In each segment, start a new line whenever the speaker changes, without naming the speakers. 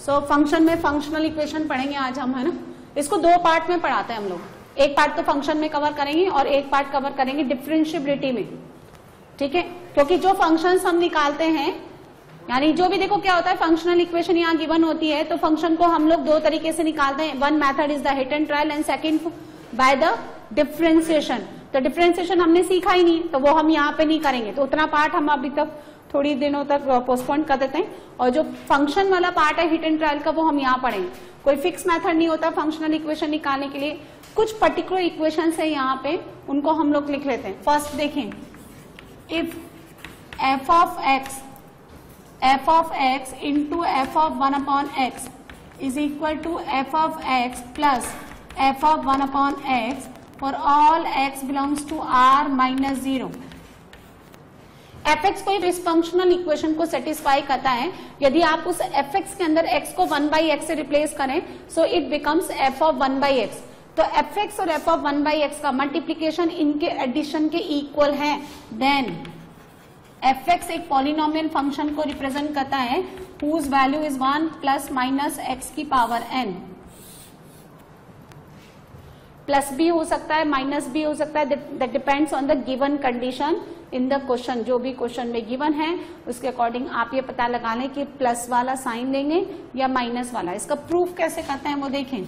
So function में functional equation पढ़ेंगे आज हम, है ना। इसको दो पार्ट में पढ़ाते हैं हम लोग, एक पार्ट तो फंक्शन में कवर करेंगे और एक पार्ट कवर करेंगे डिफरेंशिएबिलिटी में, ठीक है। क्योंकि जो फंक्शंस हम निकालते हैं, यानी जो भी देखो क्या होता है, फंक्शनल इक्वेशन यहाँ गिवन होती है तो फंक्शन को हम लोग दो तरीके से निकालते हैं। One method is the hit and trial and second by the differentiation. तो डिफरेंशिएशन हमने सीखा ही नहीं तो वो हम यहाँ पे नहीं करेंगे, तो उतना पार्ट हम अभी तक थोड़ी दिनों तक पोस्टपोन कर देते हैं। और जो फंक्शन वाला पार्ट है हिट एंड ट्रायल का, वो हम यहाँ पढ़ेंगे। कोई फिक्स मेथड नहीं होता फंक्शनल इक्वेशन निकालने के लिए, कुछ पर्टिकुलर इक्वेशन है यहाँ पे, उनको हम लोग लिख लेते हैं। फर्स्ट देखें, if f of x into f of 1 upon x is equal to f of x plus f of 1 upon x for all x belongs to r minus 0। fx कोई इस फंक्शनल इक्वेशन को satisfy करता है, यदि आप उस fx के अंदर x को 1 by x से रिप्लेस करें, सो it becomes f of 1 by x। तो fx और f of 1 by x का मल्टीप्लीकेशन इनके एडिशन के इक्वल है, देन fx एक पॉलिनोमियल फंक्शन को रिप्रेजेंट करता है whose value is 1 plus minus x की पावर n। प्लस भी हो सकता है, माइनस भी हो सकता है, that depends on the given condition in the question. जो भी क्वेश्चन में गिवन है उसके अकॉर्डिंग आप ये पता लगा लें कि प्लस वाला साइन लेंगे या माइनस वाला। इसका प्रूफ कैसे करते हैं वो देखें,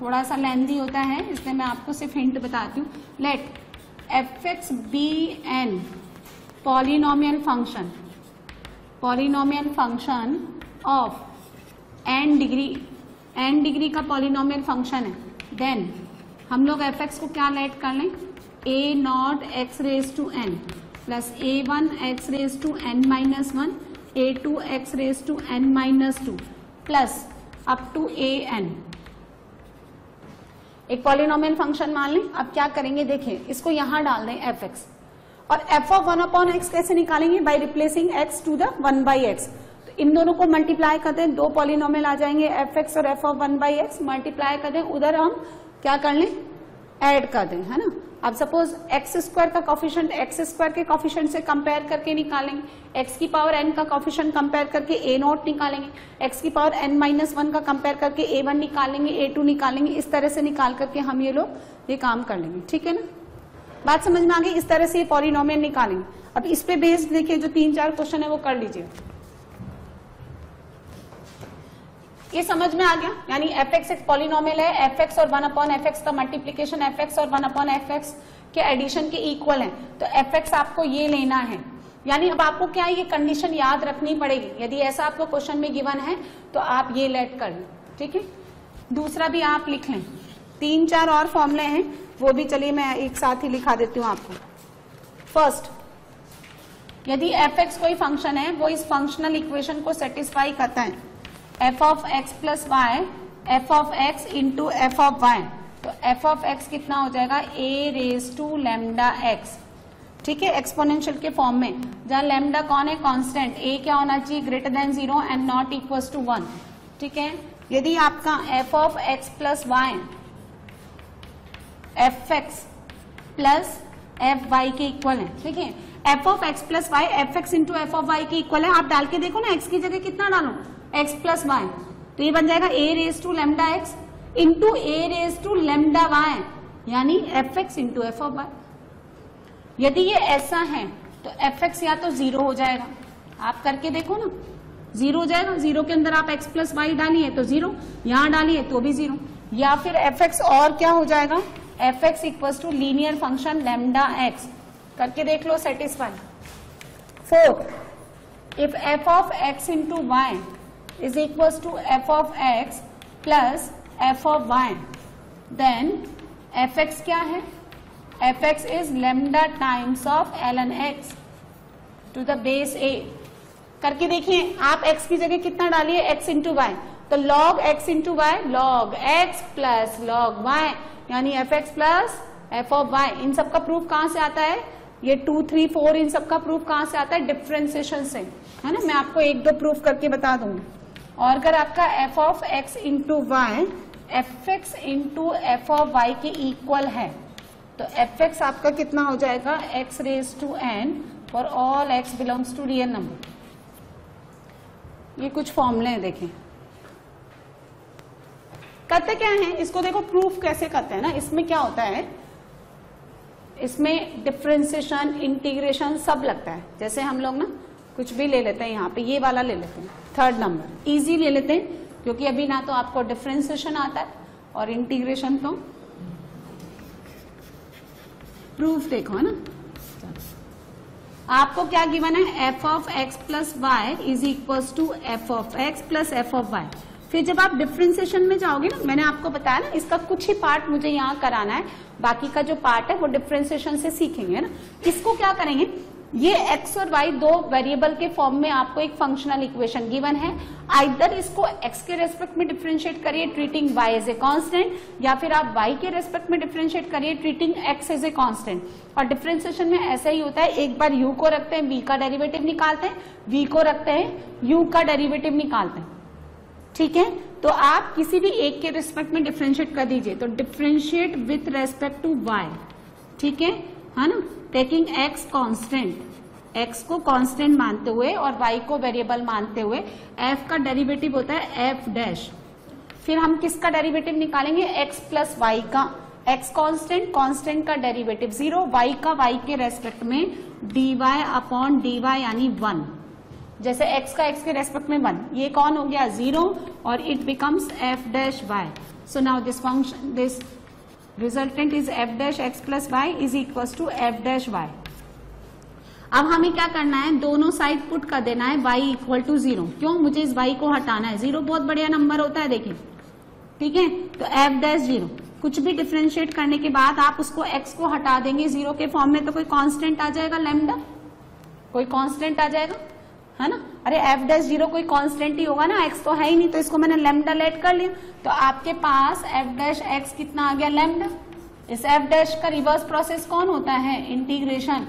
थोड़ा सा लेंथी होता है इसलिए मैं आपको सिर्फ हिंट बताती हूँ। Let fx be an polynomial function of n degree का पॉलिनोमियल फंक्शन है, देन हम लोग fx को क्या लेट कर लें, a naught x raise to n plus a1 x raise to n minus 1 a2 x raise to n minus 2 plus up to an। एक polynomial function मान लें। अब क्या करेंगे देखिए, इसको यहां डाल दें fx, और f of 1 upon x कैसे निकालेंगे, by replacing x to the 1 by x। तो इन दोनों को मल्टीप्लाई कर दें, दो पॉलिनोमियल आ जाएंगे fx और f of 1 by x, multiply कर दें, उधर हम क्या कर लें, ऐड कर दें, है ना। अब सपोज एक्स स्क्वायर का कॉफिशिएंट एक्स स्क्वायर के कॉफिशिएंट से कंपेयर करके निकालेंगे, एक्स की पावर n का कॉफिशिएंट कंपेयर करके a नॉट निकालेंगे, एक्स की पावर n माइनस 1 का कंपेयर करके a1 निकालेंगे, a2 निकालेंगे, इस तरह से निकाल करके हम ये काम कर लेंगे, ठीक है ना। बात समझ में आ गई, इस तरह से ये पॉलिनोमियल निकालेंगे। अब इस पे बेस्ड देखिए जो 3-4 क्वेश्चन है वो कर लीजिए। ये समझ में आ गया, यानी fx एक पॉलिनोमियल है, fx और 1 अपॉन fx का मल्टीप्लीकेशन fx और 1 अपॉन fx के एडिशन के इक्वल है, तो fx आपको ये लेना है। यानी अब आपको क्या है, ये कंडीशन याद रखनी पड़ेगी, यदि ऐसा आपको क्वेश्चन में गिवन है तो आप ये लेट कर लें, ठीक है। दूसरा भी आप लिख लें, 3-4 और फॉर्मूले हैं, वो भी चलिए मैं एक साथ ही लिखा देती हूँ आपको। फर्स्ट, यदि fx कोई फंक्शन है, वो इस फंक्शनल इक्वेशन को सेटिस्फाई करता है, f of x plus y f of x into f of y। तो f of x कितना हो जाएगा, a raise to lambda x, ठीक है, एक्सपोनेंशियल के फॉर्म में, जहां लैम्डा कौन है, कांस्टेंट, a क्या होना चाहिए, greater than 0 and not equal to 1, ठीक है। यदि आपका f of x plus y fx plus fy के इक्वल है, ठीक है, f of x plus y fx into f of y के इक्वल है। आप डाल के देखो ना, x की जगह कितना डालो, x प्लस y, तो ये बन जाएगा a raise to lambda x into a raise to lambda y, यानी fx into f of y। यदि ये ऐसा है तो fx या तो 0 हो जाएगा, आप करके देखो ना, 0 हो जाएगा, 0 के अंदर आप x प्लस y डालिए तो 0, यहां डालिए तो भी 0, या फिर fx और क्या हो जाएगा, fx equal to linear function lambda x, करके देख लो, satisfy. 4, if f of x into y is equals to f of x plus f of y, then fx क्या है, fx is lambda times of ln x to the base a। करके देखिए, आप x की जगह कितना डालिए, x into y, तो log x into y log x plus log y, यानी fx plus f of y। इन सब का प्रूफ कहां से आता है, ये 2, 3, 4 इन सब का प्रूफ कहां से आता है, डिफरेंशिएशन से, है ना। मैं आपको 1-2 प्रूफ करके बता दूंगी। और अगर आपका f of x into y fx into f of y के इक्वल है, तो fx आपका कितना हो जाएगा, x raise to n for all x belongs to real number. ये कुछ फॉर्मूले हैं देखें, करते क्या है, इसको देखो प्रूफ कैसे करते हैं ना। इसमें क्या होता है, इसमें डिफरेंशिएशन, इंटीग्रेशन सब लगता है। जैसे हम लोग ना कुछ भी ले लेते हैं, यहाँ पे ये वाला ले लेते हैं, थर्ड नंबर इजी ले लेते हैं, क्योंकि अभी ना तो आपको डिफरेंशिएशन आता है और इंटीग्रेशन तो प्रूफ देखो है ना। आपको क्या गिवन है, f of x plus y is equal to F of x plus f of y. फिर जब आप डिफरेंशिएशन में जाओगे ना, मैंने आपको बताया ना इसका कुछ ही पार्ट मुझे यहाँ कराना है, बाकी का जो पार्ट है वो डिफरेंशिएशन से सीखेंगे ना। इसको क्या करेंगे, ये x और y दो वेरिएबल के फॉर्म में आपको एक फंक्शनल इक्वेशन गिवन है, आइदर इसको x के रेस्पेक्ट में डिफरेंशिएट करिए treating y as a constant, या फिर आप y के रेस्पेक्ट में डिफरेंशिएट करिए treating x as a constant. और डिफरेंशिएशन में ऐसा ही होता है, एक बार u को रखते हैं v का डेरिवेटिव निकालते हैं, v को रखते हैं u का डेरिवेटिव निकालते हैं, ठीक है। तो आप किसी भी एक के रेस्पेक्ट में डिफरेंशिएट कर दीजिए, तो differentiate with respect to y, ठीक है ना, टेकिंग x कांस्टेंट, x को कांस्टेंट मानते हुए और y को वेरिएबल मानते हुए, f का डेरिवेटिव होता है f डैश। फिर हम किसका डेरिवेटिव निकालेंगे, x प्लस y का, x कांस्टेंट, कांस्टेंट का डेरिवेटिव 0, y का y के रेस्पेक्ट में dy अपॉन dy यानी 1। जैसे x का x के रेस्पेक्ट में 1, ये कौन हो गया 0, और it becomes f dash y। So now this function, this resultant is f dash x plus y is equal to f dash y। अब हमें क्या करना है, दोनों साइड पुट कर देना है y इक्वल टू 0। क्यों, मुझे इस y को हटाना है, 0 बहुत बढ़िया नंबर होता है देखिए, ठीक है। तो f डैश 0, कुछ भी डिफरेंशिएट करने के बाद आप उसको x को हटा देंगे 0 के फॉर्म में, तो कोई कांस्टेंट आ जाएगा लैम्डा, कोई कांस्टेंट आ जाएगा, है ना। अरे f डैश 0 कोई कांस्टेंट ही होगा ना, x तो है ही नहीं, तो इसको मैंने लैम्डा लेट कर लिया, तो आपके पास f डैश x कितना आ गया, लैम्डा। इस f डैश का रिवर्स प्रोसेस कौन होता है, इंटीग्रेशन।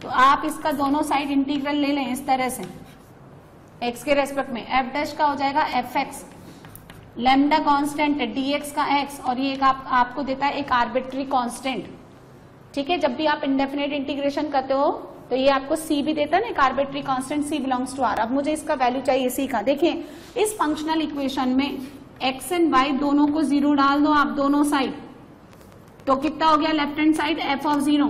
तो आप इसका दोनों साइड इंटीग्रल ले लें इस तरह से, x के रेस्पेक्ट में f डैश का हो जाएगा fx, लैम्डा कांस्टेंट है dx का x, और ये एक आपको देता है एक आर्बिट्री कांस्टेंट, ठीक है। जब भी आप इंडेफिनेट इंटीग्रेशन करते हो तो ये आपको c भी देता है ना, एक arbitrary constant c belongs to r। अब मुझे इसका वैल्यू चाहिए c का। देखिए इस फंक्शनल इक्वेशन में x एंड y दोनों को 0 डाल दो आप दोनों साइड, तो कितना हो गया, left hand side f of 0,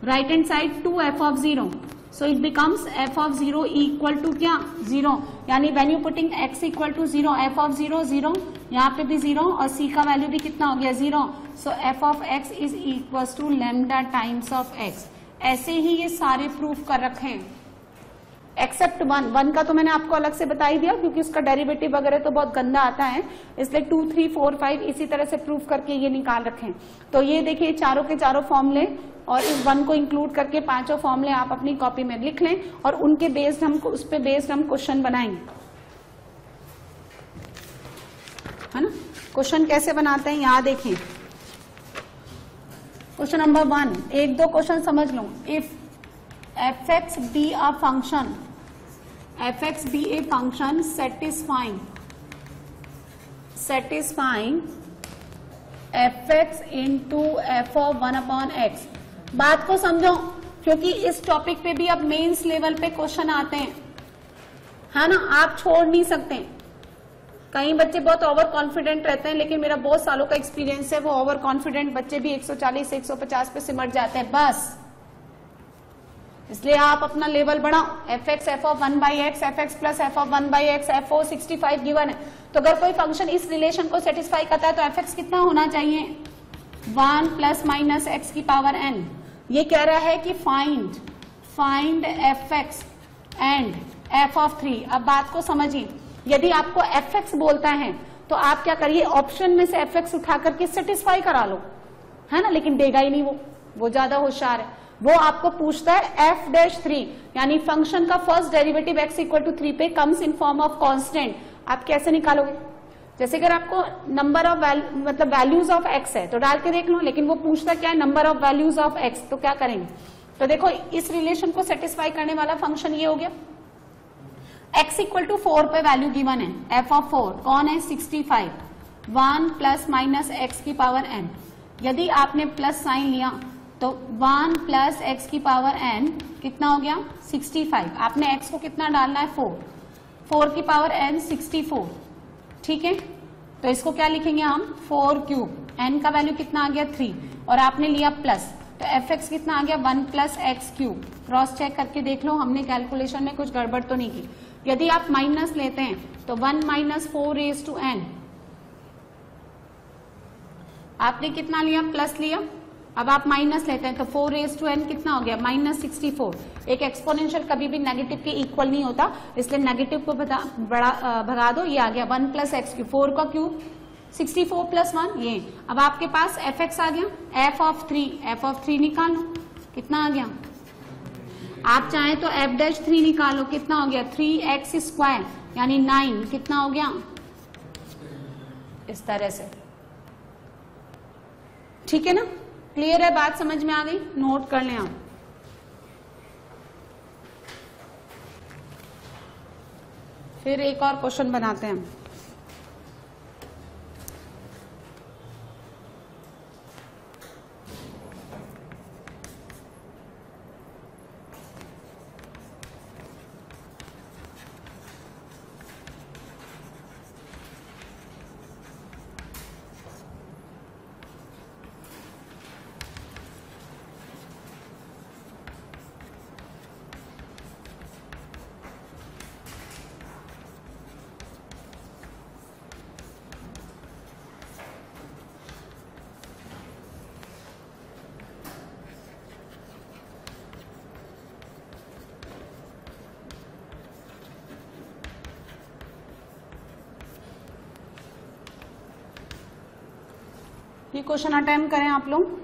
right hand side 2f of 0, so it becomes f of 0 equal to क्या, 0, यानी when you putting x equal to 0, f of 0 0, यहाँ पे भी 0, और c का वैल्यू भी कितना हो गया 0, so f of x is equal to lambda times of x। ऐसे ही ये सारे प्रूफ कर रखे हैं, एक्सेप्ट 1 का तो मैंने आपको अलग से बता ही दिया, क्योंकि उसका डेरिवेटिव वगैरह तो बहुत गंदा आता है, इसलिए 2 3 4 5 इसी तरह से प्रूफ करके ये निकाल रखे हैं। तो ये देखिए चारों के चारों फॉर्मूले, और इस 1 को इंक्लूड करके पांचों फॉर्मूले आप अपनी कॉपी में लिख लें, और उनके बेस्ड हम उस पे बेस्ड हम क्वेश्चन बनाएंगे, है ना। क्वेश्चन कैसे बनाते हैं यहाँ देखिए, क्वेश्चन नंबर 1, एक दो क्वेश्चन समझ लो। If fx be a function, fx be a function satisfying fx into f of 1 upon x। बात को समझो, क्योंकि इस टॉपिक पे भी अब मेंस लेवल पे क्वेश्चन आते हैं, है ना, आप छोड़ नहीं सकते। कई बच्चे बहुत ओवर कॉन्फिडेंट रहते हैं, लेकिन मेरा बहुत सालों का एक्सपीरियंस है, वो ओवर कॉन्फिडेंट बच्चे भी 140 से 150 पे सिमट जाते हैं बस। इसलिए आप अपना लेवल बढ़ाओ, fx f of 1 by x, fx plus f of 1 by x, f of 65 given है, तो अगर कोई फंक्शन इस रिलेशन को सेटिस्फाई करता है तो fx कितना होना चाहिए, 1 प्लस माइनस x की पावर n। ये कह रहा है कि find fx and f of 3। अब बात को समझिए, यदि आपको fx बोलता है तो आप क्या करिए, ऑप्शन में से fx उठा करके सेटिस्फाई करा लो, है ना, लेकिन देगा ही नहीं वो ज्यादा होशियार है। वो आपको पूछता है f डैश 3, यानी फंक्शन का first derivative x equal to 3 पे comes in form of constant. आप कैसे निकालोगे, जैसे अगर आपको नंबर ऑफ मतलब वैल्यूज ऑफ x है तो डाल के देख लो, लेकिन वो पूछता क्या है, number of values of x, तो क्या करेंगे। तो देखो इस रिलेशन को सेटिस्फाई करने वाला फंक्शन ये हो गया, x इक्वल टू 4 पे वैल्यू गिवन है, f ऑफ 4 कौन है, 65, 1 प्लस माइनस x की पावर n। यदि आपने प्लस साइन लिया तो 1 प्लस x की पावर n कितना हो गया, 65। आपने x को कितना डालना है, 4 की पावर n 64, ठीक है। तो इसको क्या लिखेंगे हम 4 क्यूब, n का वैल्यू कितना आ गया 3 और आपने लिया प्लस, तो fx कितना आ गया 1 plus x cube. Cross check करके देख लो हमने कैलकुलेशन में कुछ गड़बड़ तो नहीं की। यदि आप माइनस लेते हैं तो 1 माइनस 4 रेज टू n, आपने कितना लिया प्लस लिया, अब आप माइनस लेते हैं तो 4 रेज टू n कितना हो गया -64। एक एक्सपोनेंशियल कभी भी नेगेटिव के इक्वल नहीं होता, इसलिए नेगेटिव को भगा दो, ये आ गया 1 प्लस एक्स क्यूब, 4 का क्यूब 64 प्लस 1 ये। अब आपके पास fx आ गया, f ऑफ 3 निकालो, कितना आ गया, आप चाहें तो f'3 निकालो, कितना हो गया 3x स्क्वायर यानी 9, कितना हो गया इस तरह से। ठीक है ना, क्लियर है बात, समझ में आ गई, नोट कर लें आप। फिर एक और क्वेश्चन बनाते हैं। ये क्वेश्चन अटेम्प्ट करें आप लोग।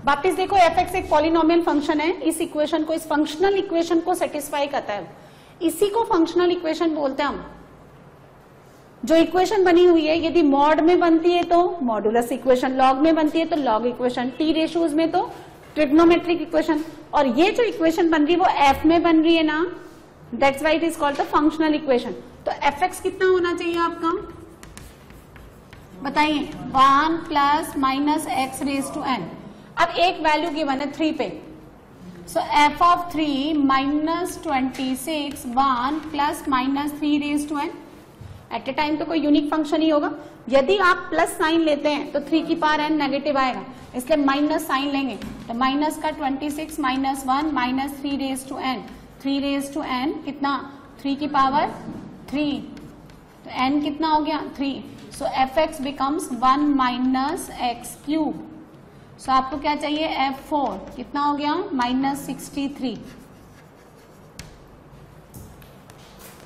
वापिस देखो fx एक पॉलिनोमियल फंक्शन है, इस इक्वेशन को, इस फंक्शनल इक्वेशन को सेटिस्फाई करता है, इसी को फंक्शनल इक्वेशन बोलते हैं हम। जो इक्वेशन बनी हुई है यदि मॉड में बनती है तो मॉडुलस इक्वेशन, लॉग में बनती है तो लॉग इक्वेशन, टी रेशियोज में तो ट्रिग्नोमेट्रिक इक्वेशन, और ये जो इक्वेशन बन रही है वो f में बन रही है ना, that's why it is called the functional equation. तो fx कितना होना चाहिए आपका बताइए, 1 plus minus x raise to n। अब एक वैल्यू गिवन है 3 पे, so f of 3 minus 26 1 plus minus 3 raise to n। At a time तो कोई यूनिक फंक्शन ही होगा, यदि आप प्लस साइन लेते हैं तो 3 की पावर n नेगेटिव आएगा, इसलिए माइनस साइन लेंगे तो माइनस का 26 minus 1 minus 3 raise to n, 3 raise to n कितना 3 की पावर 3, तो n कितना हो गया 3, so fx becomes 1 minus x cube. So आपको क्या चाहिए f4 कितना हो गया माइनस 63।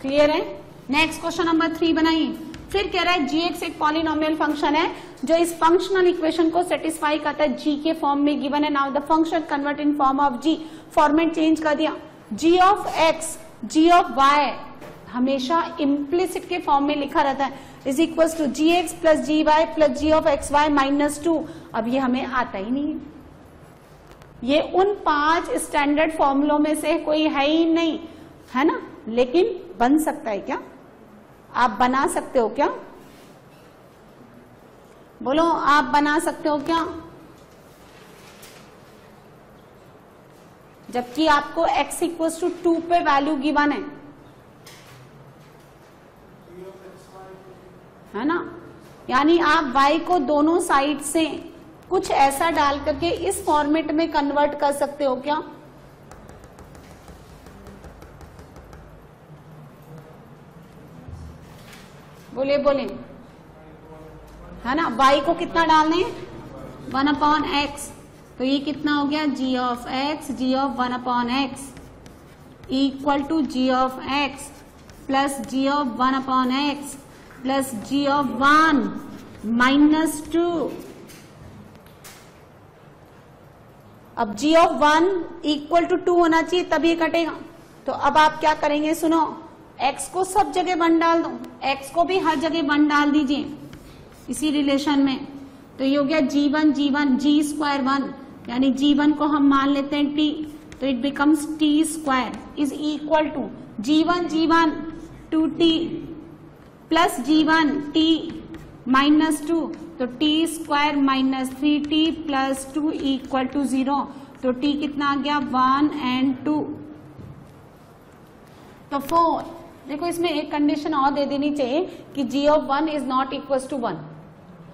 क्लियर है। नेक्स्ट क्वेश्चन नंबर 3 बनाइए। फिर कह रहा है gx एक पॉलिनोमियल फंक्शन है जो इस फंक्शनल इक्वेशन को सेटिस्फाई करता है, g के फॉर्म में गिवन है। Now the function convert in form of g, format change कर दिया, g of x g of y हमेशा इम्प्लिसिट के फॉर्म में लिखा रहता है, is equal to gx plus gy plus g of xy minus 2। अब ये हमें आता ही नहीं है, ये उन 5 स्टैंडर्ड फॉर्मूलों में से कोई है ही नहीं, है ना। लेकिन बन सकता है क्या? आप बना सकते हो क्या? बोलो, आप बना सकते हो क्या? जबकि आपको x इक्वल्स टू 2 पे वैल्यू गिवन है ना? यानी आप y को दोनों साइड से कुछ ऐसा डाल करके इस फॉर्मेट में कन्वर्ट कर सकते हो क्या? बोले बोले, है ना? y को कितना डालने? 1/x, तो ये कितना हो गया? g of x, g of 1/x equal to g of x plus g of 1/x plus g of 1 minus 2। अब g ऑफ 1 इक्वल टू 2 होना चाहिए तभी कटेगा। तो अब आप क्या करेंगे? सुनो, x को सब जगह 1 डाल दो, x को भी हर जगह 1 डाल दीजिए इसी रिलेशन में। तो ये हो गया g1 g स्क्वायर 1, यानी g1 को हम मान लेते हैं t, तो it becomes t square is equal to g1 2t plus g1 t minus 2, तो t square minus 3t plus 2 equal to 0। तो t कितना आ गया? 1 and 2। तो 4, देखो इसमें एक कंडीशन और दे देनी चाहिए कि g of 1 is not equal to 1,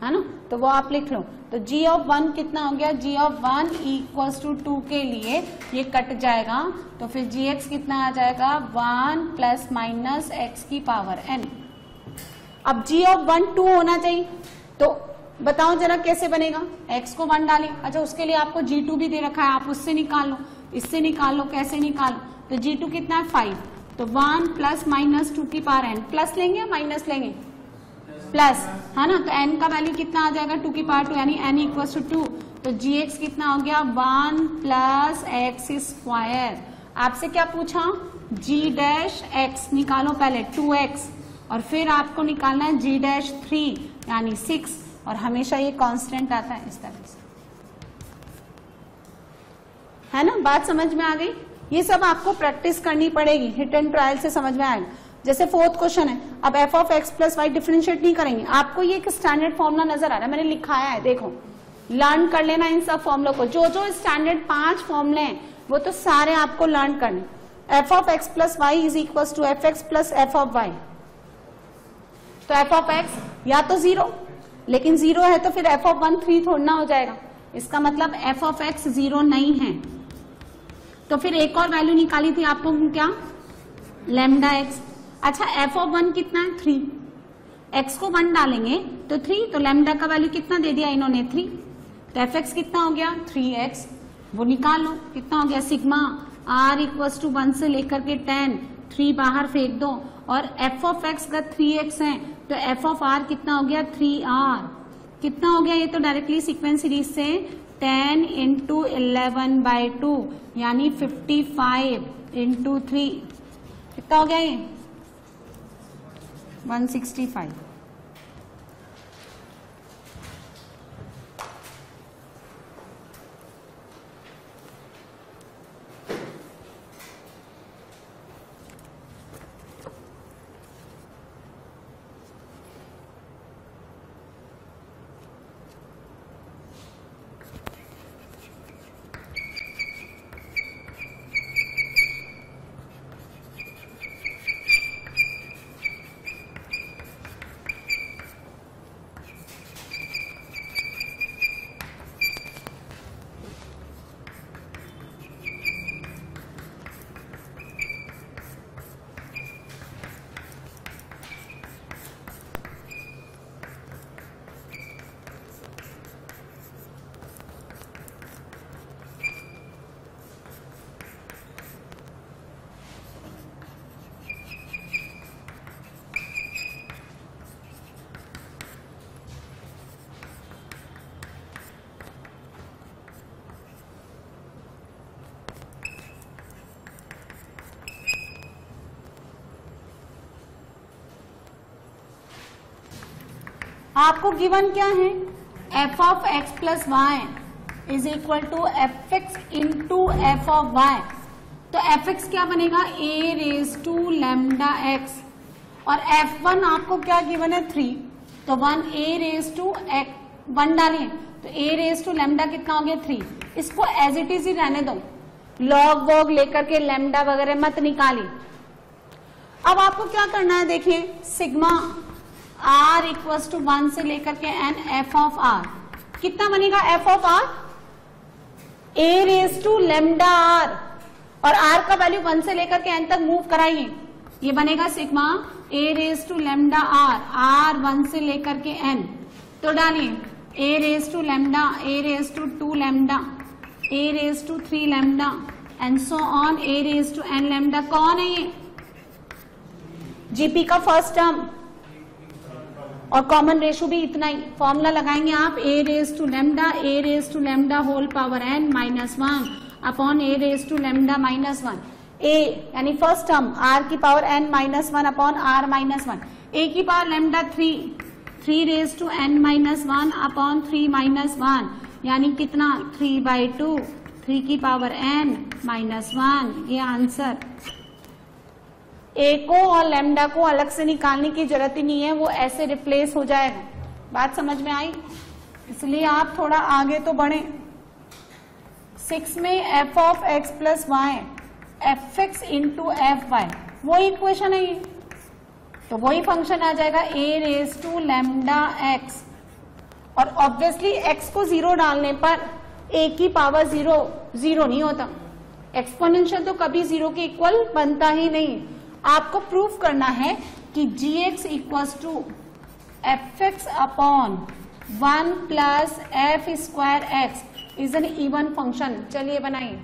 है ना? तो वो आप लिख लो। तो g ऑफ 1 कितना हो गया? g ऑफ 1 इक्वल्स टू 2 के लिए ये कट जाएगा, तो फिर gx कितना आ जाएगा? 1 प्लस माइनस x की पावर n। अब g ऑफ 1 2 होना चाहिए, तो बताओ जरा कैसे बनेगा? x को 1 डालें। अच्छा, उसके लिए आपको g2 भी दे रखा है, आप उससे निकाल लो, इससे निकाल लो, कैसे निकालो? तो g2 कितना है? 5, तो 1 प्लस माइनस 2 की पावर n। प्लस लेंगे या माइनस लेंगे? प्लस, है ना? तो n का वैल्यू कितना आ जाएगा? 2 की पावर 2, यानी n इक्वल्स टू 2। तो gx कितना हो गया? 1 प्लस x स्क्वायर। आपसे क्या पूछा? g डैश x निकालो पहले, 2x, और फिर आपको निकालना है g डैश 3 यानी 6, और हमेशा ये कांस्टेंट आता है इस तरह से, है ना? बात समझ में आ गई? ये सब आपको प्रैक्टिस करनी पड़ेगी, हिट एंड ट्रायल से समझ में आएगा। जैसे 4th क्वेश्चन है, अब f of x plus y differentiate नहीं करेंगे, आपको ये एक स्टैंडर्ड फॉर्मूला नजर आ रहा है, मैंने लिखाया है, देखो लर्न कर लेना इन सब फॉर्मूलों को। जो जो स्टैंडर्ड 5 फॉर्मूले हैं वो तो सारे आपको लर्न करने। f of x plus y is equal to f x plus f of Y. तो f ऑफ x या तो 0, लेकिन 0 है तो फिर f ऑफ 1 3 थोड़ा ना हो जाएगा, इसका मतलब f ऑफ x 0 नहीं है। तो फिर एक और वैल्यू निकाली थी आपको, क्या? Lambda x। अच्छा, f ऑफ 1 कितना है? 3, x को 1 डालेंगे तो 3, तो लैम्डा का वैल्यू कितना दे दिया इन्होंने? 3। तो एफ एक्स कितना हो गया? 3x, वो निकाल लो कितना हो गया? सिग्मा r इक्वल्स टू 1 से लेकर के 10, 3 बाहर फेंक दो, और f ऑफ x का 3x है, तो f ऑफ r कितना हो गया? 3r। कितना हो गया? ये तो डायरेक्टली सीक्वेंस सीरीज से 10 इंटू 11/2 यानी 55 इंटू 3, कितना हो गया ये? 165। आपको गिवन क्या है? f of x plus y is equal to f x into f of Y. तो Fx क्या बनेगा a raise to lambda x और F1 आपको क्या गिवन है 3, तो 1 a रेज टू 1 डालिए तो a रेज टू लैम्डा कितना हो गया 3। इसको एज इट इज ही रहने दो, लॉग वॉग लेकर के लैम्डा वगैरह मत निकालिए। अब आपको क्या करना है देखिए, सिग्मा r इक्वल्स टू 1 से लेकर के n f ऑफ r कितना बनेगा f of r a raise to lambda r और r का वैल्यू 1 से लेकर के n तक मूव कराइए, ये बनेगा sigma a raise to lambda r 1 से लेकर के n, तो डालिए a raise to lambda, a raise to 2 lambda, a raise to 3 lambda and so on a raise to n lambda. कौन है ये? जीपी का फर्स्ट टर्म और कॉमन रेशो भी इतना ही। फॉर्मूला लगाएंगे आप a raise to lambda whole power n minus 1 upon a raise to lambda minus 1, a यानी फर्स्ट टर्म r की power n minus 1 upon r minus 1, a की power lambda 3 raise to n minus 1 upon 3 minus 1 यानी कितना 3/2, 3 की power n minus 1। ये answer. a को और lambda को अलग से निकालने की जरूरत ही नहीं है, वो ऐसे रिप्लेस हो जाएगा। बात समझ में आई? इसलिए आप थोड़ा आगे तो बढ़े। 6 में f of x plus y fx into f y, वो इक्वेशन है ये, तो वही फंक्शन आ जाएगा a raise to lambda x और ऑब्वियसली x को 0 डालने पर a की पावर 0 नहीं होता, एक्सपोनेंशियल तो कभी 0 के इक्वल बनता ही नहीं। आपको प्रूफ करना है कि gx equals to fx upon 1 plus f square x is an even function. चलिए बनाइए।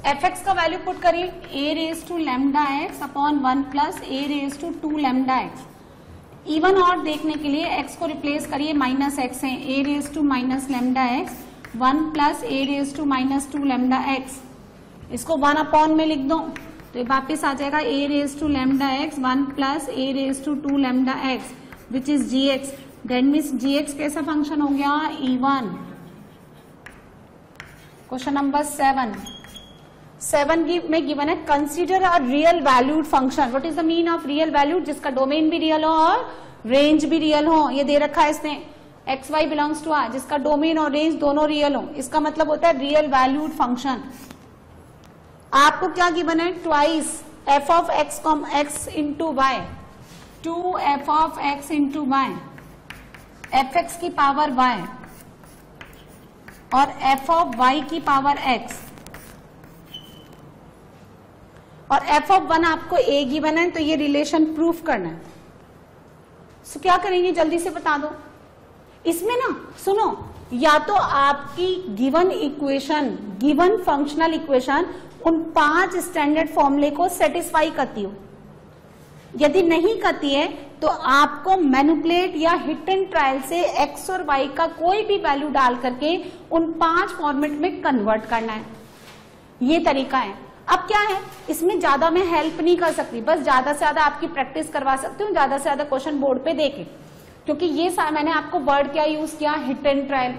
fx का वैल्यू पुट करिए a raise to lambda x upon 1 plus a raise to 2 lambda x। Even और देखने के लिए x को रिप्लेस करिए, माइनस x है, a raise to minus lambda x 1 plus a raise to minus 2 lambda x। इसको 1 upon में लिख दो तो वापिस आ जाएगा a raise to lambda x 1 plus a raise to 2 lambda x which is gx। That means gx कैसा function हो गया इवन। क्वेश्चन नंबर 7 में गिवन है consider a real valued function. What is the mean of real valued? जिसका domain भी real हो और range भी रियल हो। ये दे रखा है इसने x y belongs to R, जिसका डोमेन और रेंज दोनों रियल हो, इसका मतलब होता है रियल वैल्यूड फंक्शन। आपको क्या गिवन है? Twice f of x into y, 2 f of x into y, f x की पावर वाई और एफ ऑफ वाई की पावर एक्स और f ऑफ 1 आपको a गिवन है, तो ये रिलेशन प्रूफ करना है। सो क्या करेंगे जल्दी से बता दो। इसमें ना सुनो, या तो आपकी given equation, given functional equation उन 5 स्टैंडर्ड फॉर्मूले को सेटिस्फाई करती हो, यदि नहीं करती है तो आपको मैनिपुलेट या हिट एंड ट्रायल से x और y का कोई भी वैल्यू डाल करके उन 5 फॉर्मेट में कन्वर्ट करना है। ये तरीका है। अब क्या है, इसमें ज्यादा मैं हेल्प नहीं कर सकती, बस ज्यादा से ज्यादा आपकी प्रैक्टिस करवा सकती हूँ, ज्यादा से ज्यादा क्वेश्चन बोर्ड पे देके, क्योंकि ये मैंने आपको वर्ड क्या यूज किया, हिट एंड ट्रायल।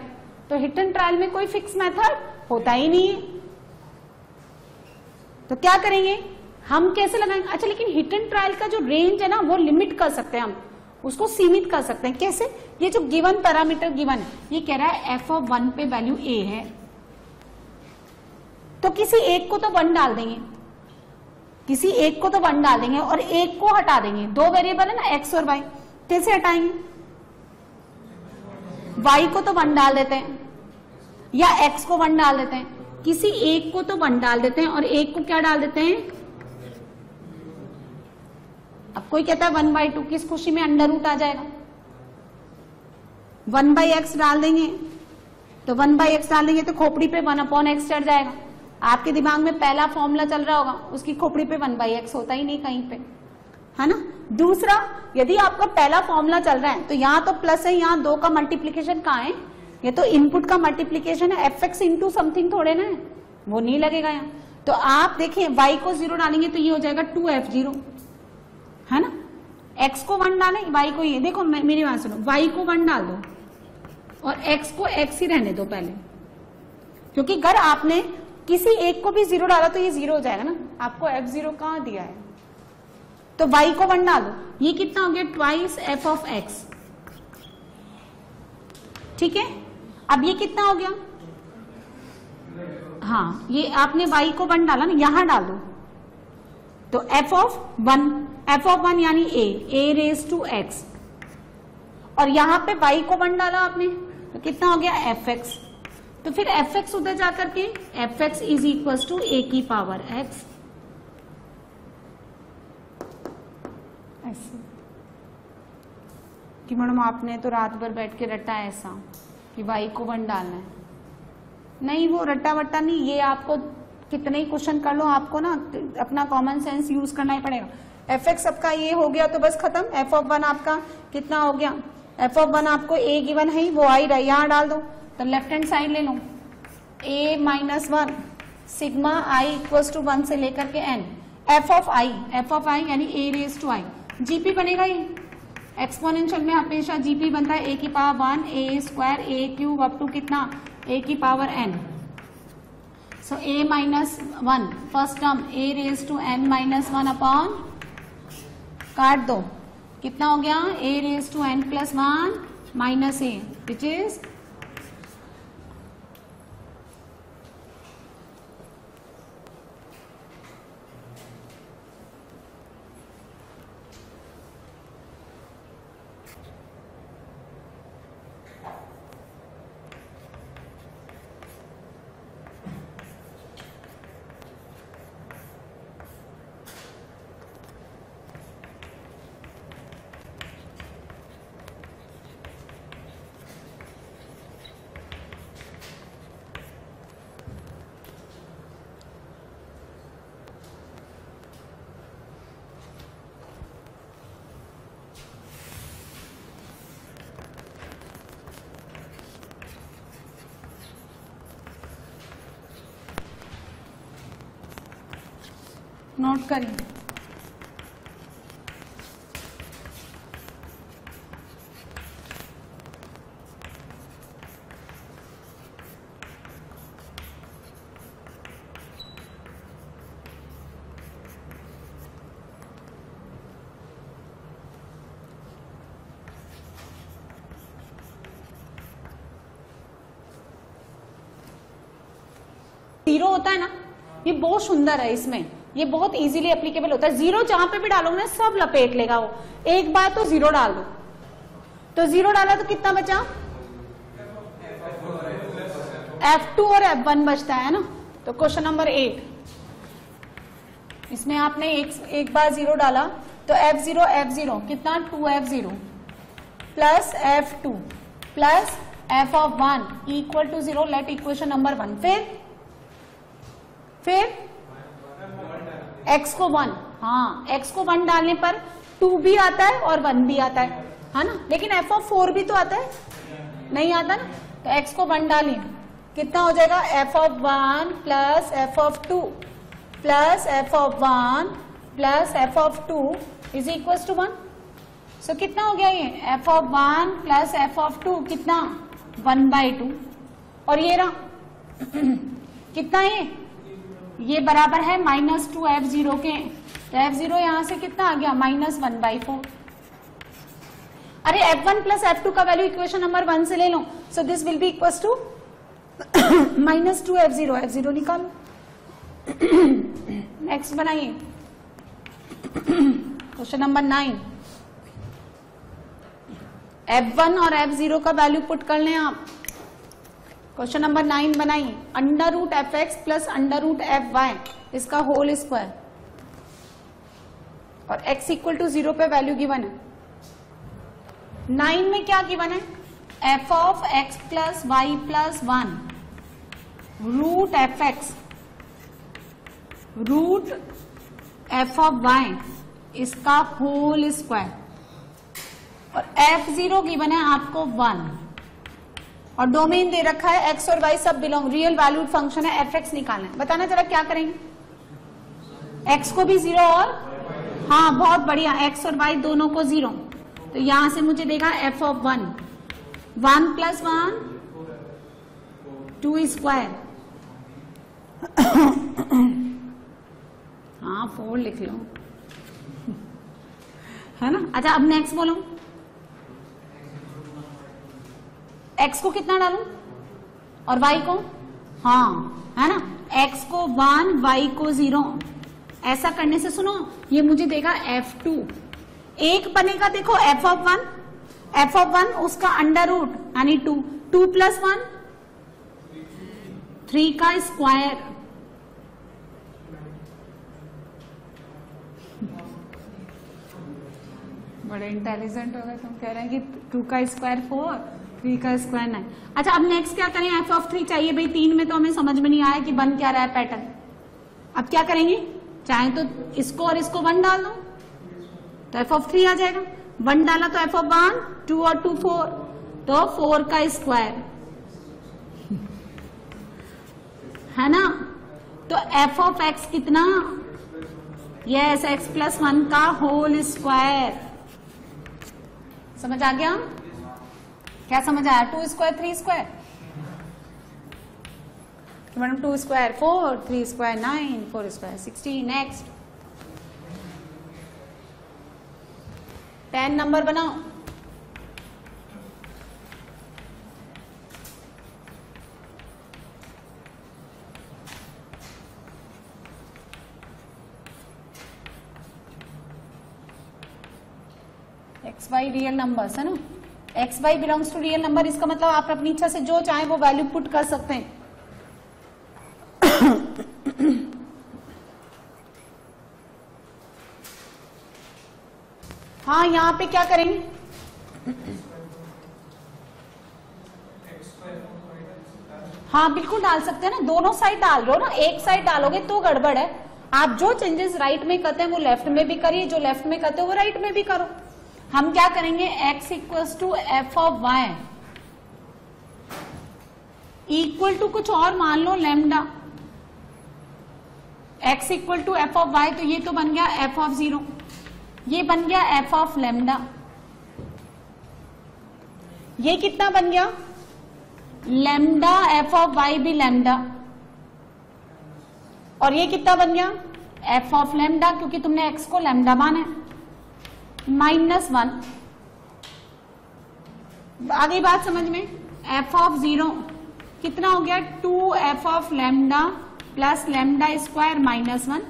तो हिट एंड ट्रायल में कोई फिक्स मेथड होता ही नहीं है, तो क्या करेंगे हम, कैसे लगाएंगे? अच्छा, लेकिन हिट एंड ट्रायल का जो रेंज है ना, वो लिमिट कर सकते हैं, हम उसको सीमित कर सकते हैं। कैसे? ये जो गिवन पैरामीटर गिवन है, ये कह रहा है f ऑफ 1 पे वैल्यू a है, तो किसी एक को तो 1 डाल देंगे, किसी एक को तो 1 डाल देंगे और एक को हटा देंगे। 2 वेरिएबल है ना, x और y, कैसे हटाएंगे? y को तो 1 डाल देते हैं या x को 1 डाल देते हैं, किसी एक को तो 1 डाल देते हैं और एक को क्या डाल देते हैं? अब कोई कहता है 1/2, किस खुशी में अंडर रूट आ जाएगा, 1/x डाल देंगे, तो 1/x डाल देंगे तो खोपड़ी पे 1/x चढ़ जाएगा। आपके दिमाग में पहला फॉर्मूला चल रहा होगा, उसकी खोपड़ी पे 1/x होता ही नहीं कहीं पे, है ना। दूसरा, यदि आपका पहला फॉर्मूला चल रहा है तो यहाँ तो प्लस है, यहाँ 2 का मल्टीप्लीकेशन कहाँ है? ये तो इनपुट का मल्टीप्लीकेशन है, fx इंटू समथिंग थोड़े ना है, वो नहीं लगेगा यहाँ। तो आप देखिए y को 0 डालेंगे तो ये हो जाएगा 2f0, है ना। x को 1 डालें, y को ये, देखो मेरी बात सुनो, y को 1 डाल दो और x को x ही रहने दो पहले, क्योंकि अगर आपने किसी एक को भी 0 डाला तो ये 0 हो जाएगा ना, आपको f0 कहाँ दिया है, तो y को 1 डालो, ये कितना हो गया, ट्वाइस f ऑफ x, ठीक है। अब ये कितना हो गया, हाँ ये आपने y को 1 डाला ना, यहां डाल दो, तो f ऑफ 1 यानी a रेज टू x, और यहां पे y को 1 डाला आपने, तो कितना हो गया fx, तो फिर fx उधर जाकर के fx is equal to a की पावर x, ऐसे कि मैडम आपने तो रात भर बैठ के रटा है ऐसा कि y को 1 डालना है, नहीं वो रट्टा वट्टा नहीं, ये आपको कितने ही क्वेश्चन कर लो, आपको ना अपना कॉमन सेंस यूज करना ही पड़ेगा। fx सबका ये हो गया तो बस खत्म, f ऑफ 1 आपका कितना हो गया, f ऑफ 1 आपको a गिवन है, वो आई रहा, यहां डाल दो, तो लेफ्ट हैंड साइड ले लो, a minus 1 sigma i equal to 1 से लेकर के n, f ऑफ i यानी a raise to i, GP बनेगा ये, एक्सपोनेंशियल में हमेशा जीपी बनता है a की power 1 a square a cube up to कितना a की power n, so a minus 1 first term a raise to n minus 1 upon, काट दो, कितना हो गया a raise to n plus 1 minus a which is note करिए, zero होता है ना, ये बहुत सुंदर है, इसमें ये बहुत इजीली एप्लीकेबल होता है, जीरो जहां पे भी डालोगे ना सब लपेट लेगा वो, एक बार तो जीरो डाल दो, तो जीरो डाला तो कितना बचा, F2 और F1 बचता है ना, तो क्वेश्चन नंबर 8, इसमें आपने एक बार जीरो डाला तो F0 कितना 2F0 plus F2 plus F of 1 equal to 0, let equation number 1, फिर x को 1, हाँ x को 1 डालने पर 2 भी आता है और 1 भी आता है ना, लेकिन f ऑफ 4 भी तो आता है, नहीं आता ना, तो x को 1 डालिए, कितना हो जाएगा f of 1 plus f of 2 plus f of 1 plus f of 2 is equal to 1, so कितना हो गया ये f of 1 plus f of 2 कितना 1/2, और ये रहा कितना ये बराबर है -2F0 के, तो F0 यहां से कितना आ गया -1/4, अरे F1 प्लस F2 का वैल्यू इक्वेशन नंबर 1 से ले लो, so this will be equal to -2F0, F0 निकालो, नेक्स्ट बनाइए क्वेश्चन नंबर 9, F1 और F0 का वैल्यू पुट कर लें आप, क्वेश्चन नंबर 9 बनाइए, √fx प्लस √fy इसका होल स्क्वायर, और x इक्वल टू 0 पे वैल्यू गिवन है, 9 में क्या गिवन है, f of x plus y plus 1 √fx root f of y इसका होल स्क्वायर, और f0 गिवन है आपको 1, और डोमेन दे रखा है x और y सब बिलोंग, रियल वैल्यूड फंक्शन है, fx निकालना है, बताना जरा क्या करेंगे, x को भी 0 और हाँ बहुत बढ़िया, x और y दोनों को 0, तो यहां से मुझे देगा f ऑफ 1, 1 प्लस 1 2 स्क्वायर, हाँ 4 लिख लो, है ना। अच्छा अब नेक्स्ट बोलो, x को कितना डालूं और y को, हाँ है ना, x को 1 y को 0, ऐसा करने से सुनो ये मुझे देगा f2, एक बनेगा देखो f ऑफ 1 उसका अंडर रूट यानी 2, 2 प्लस 1 3 का स्क्वायर, बड़े इंटेलिजेंट हो गए तुम, कह रहे हैं कि 2 का स्क्वायर 4, 3 का स्क्वायर 9। अच्छा अब नेक्स्ट क्या करें, f ऑफ 3 चाहिए भाई, 3 में तो हमें समझ में नहीं आया कि बन क्या रहा है पैटर्न। अब क्या करेंगे, चाहे तो इसको और इसको 1 डाल दो तो f ऑफ 3 आ जाएगा, 1 डाला तो f ऑफ 1, 2 और 2 4, तो 4 का स्क्वायर, है ना। तो f ऑफ x कितना, यस x प्लस 1 का होल स्क्वायर, समझ आ गया, क्या समझ आया, 2 square 3 square, madam 2 square 4, 3 square 9, 4 square 16। Next 10 number बनाओ, एक्स वाई रियल नंबर्स है ना, x y belongs to real number, इसका मतलब आप अपनी इच्छा से जो चाहे वो वैल्यू पुट कर सकते हैं। हाँ यहाँ पे क्या करेंगे, हाँ बिल्कुल डाल सकते हैं ना, दोनों साइड डाल रहे हो ना, एक साइड डालोगे तो गड़बड़ है। आप जो चेंजेस राइट में करते हैं वो लेफ्ट में भी करिए, जो लेफ्ट में करते हो वो राइट में भी करो। हम क्या करेंगे, x equals to F of Y equal to कुछ और मान लो lambda, x equal to F of Y, तो ये तो बन गया एफ ऑफ 0, ये बन गया एफ ऑफ लैम्डा, ये कितना बन गया लैम्डा एफ ऑफ वाई भी लैम्डा, और ये कितना बन गया एफ ऑफ लैम्डा, क्योंकि तुमने x को लैम्डा माना है, -1। आगे बात समझ में, एफ ऑफ 0 कितना हो गया 2 f of lambda plus lambda square -1।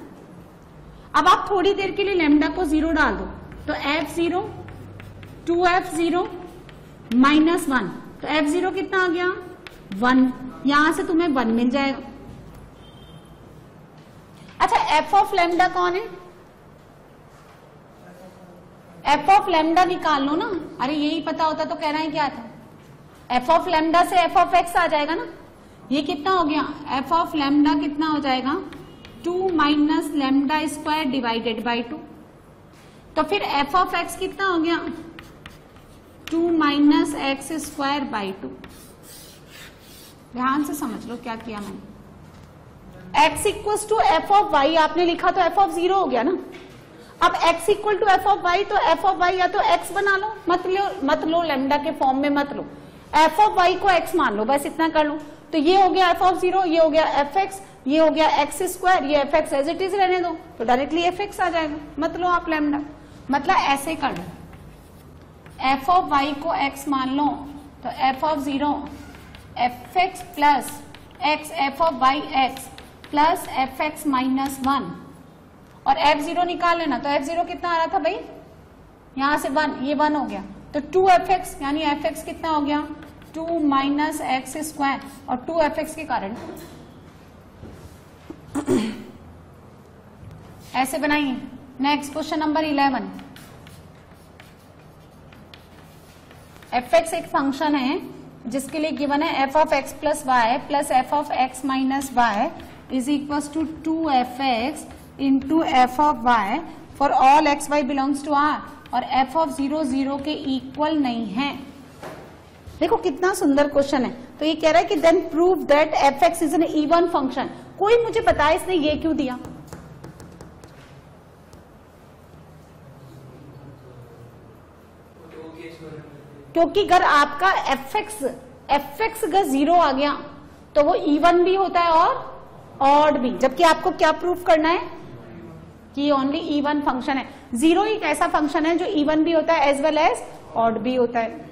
अब आप थोड़ी देर के लिए लैम्डा को 0 डाल दो तो f0 2f0 -1, तो f0 कितना आ गया 1, यहां से तुम्हें 1 मिल जाएगा। अच्छा एफ ऑफ लैम्डा कौन है, एफ ऑफ लैम्डा निकाल लो ना, अरे यही पता होता तो कहना है क्या था, एफ ऑफ लैम्डा से एफ ऑफ एक्स आ जाएगा ना, ये कितना हो गया एफ ऑफ लैम्डा कितना हो जाएगा 2 minus lambda square divided by 2, तो फिर एफ ऑफ एक्स कितना हो गया 2 माइनस एक्स स्क्वायर बाई 2। ध्यान से समझ लो क्या किया मैंने, x equals to F of y आपने लिखा तो एफ ऑफ 0 हो गया ना, अब x equal to F of Y, तो एफ ऑफ वाई या तो x बना लो, मत लो लैम्डा के फॉर्म में मत लो, एफ ऑफ वाई को x मान लो, बस इतना कर लो, तो ये हो गया एफ ऑफ 0, ये हो गया एफ एक्स, ये हो गया एक्स स्क्वायर, ये f x as it is रहने दो, तो डायरेक्टली एफ एक्स आ जाएगा, मत लो आप लैम्डा, मतलब ऐसे कर लो, एफ ऑफ वाई को x मान लो, तो f of 0 f x plus x f of y x plus f x -1, और f0 निकाल लेना, तो f0 कितना आ रहा था भाई यहां से 1, ये 1 हो गया, तो 2fx यानी fx कितना हो गया 2 माइनस एक्स स्क्वायर, और 2fx के कारण ऐसे बनाइए। नेक्स्ट क्वेश्चन नंबर 11, fx एक फंक्शन है जिसके लिए गिवन है f of x plus y plus f of x minus y is equal to 2fx into f of y for all x y belongs to R, और f of 0 0 के equal नहीं है। देखो कितना सुंदर क्वेश्चन है, तो ये कह रहा है कि then prove that f x is an even function. कोई मुझे बताए इसने ये क्यों दिया, क्योंकि अगर आपका एफ एक्स अगर 0 आ गया तो वो इवन भी होता है और ऑड भी, जबकि आपको क्या प्रूफ करना है कि ओनली इवन फंक्शन है। 0 एक ऐसा फंक्शन है जो इवन भी होता है एज वेल एज ऑड भी होता है।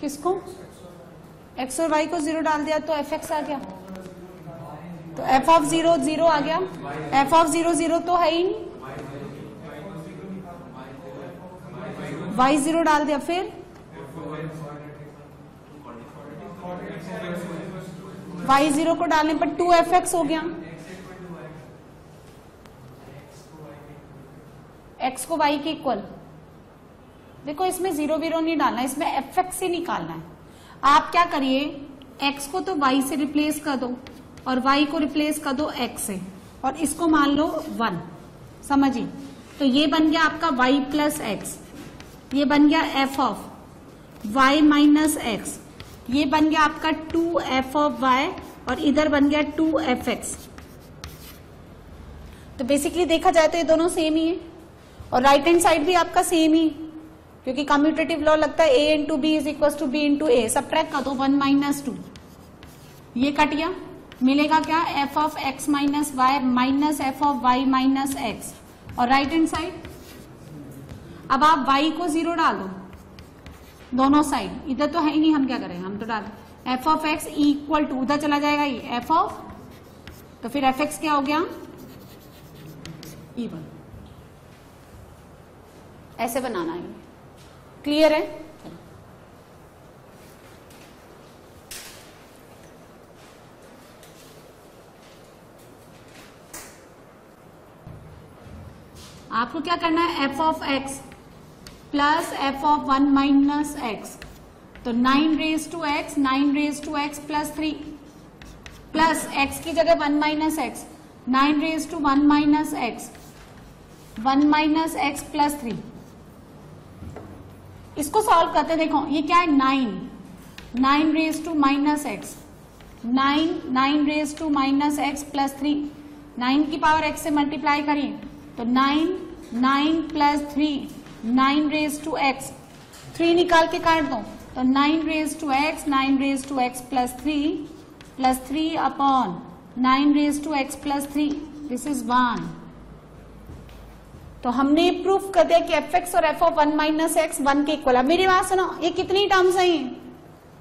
किसको? एक्स और वाई को 0 डाल दिया तो एफ एक्स आ गया, तो एफ ऑफ 0 0 आ गया। एफ ऑफ 0 0 तो है ही नहीं, वाई 0 डाल दिया, फिर वाई 0 को डालने पर 2fx हो गया। एक्स को वाई के इक्वल, देखो इसमें 0 0 नहीं डालना, इसमें fx ही निकालना है। आप क्या करिए, x को तो y से रिप्लेस कर दो और y को रिप्लेस कर दो x से, और इसको मान लो 1, समझिए। तो ये बन गया आपका y प्लस एक्स, ये बन गया f of y minus x, ये बन गया आपका 2f ऑफ y, और इधर बन गया 2fx। तो बेसिकली देखा जाए तो ये दोनों सेम ही है, और राइट हैंड साइड भी आपका सेम ही, क्योंकि कम्यूटेटिव लॉ लगता है a into b is equal to b into a. Subtract कर दो 1 माइनस 2, ये कट गया, मिलेगा क्या f of x minus y minus f of y minus x, और राइट हैंड साइड अब आप y को 0 डाल दो दोनों साइड, इधर तो है ही नहीं, हम क्या करें, हम तो डाल f of x equal to, उधर चला जाएगा ये f ऑफ, तो फिर f x क्या हो गया इवन। ऐसे बनाना है, क्लियर है? आपको क्या करना है, f of x plus f of 1 minus x, तो 9 raise to x, 9 raise to x plus 3, plus x की जगह 1 minus x, 9 raise to 1 minus x, 1 minus x plus 3। इसको सॉल्व करते देखो, ये क्या है 9 raise to minus x, 9 raise to minus x plus 3, 9 की पावर x से मल्टीप्लाई करिए तो 9 प्लस 3, 9 रेज टू एक्स, 3 निकाल के काट दो तो 9 raise to x, 9 raise to x plus 3 upon 9 raise to x plus 3, this is 1। तो हमने प्रूफ कर दिया कि एफ एक्स और एफ ऑफ 1 माइनस एक्स 1 के इक्वल है। मेरी बात सुनो, ये कितनी टर्म्स है,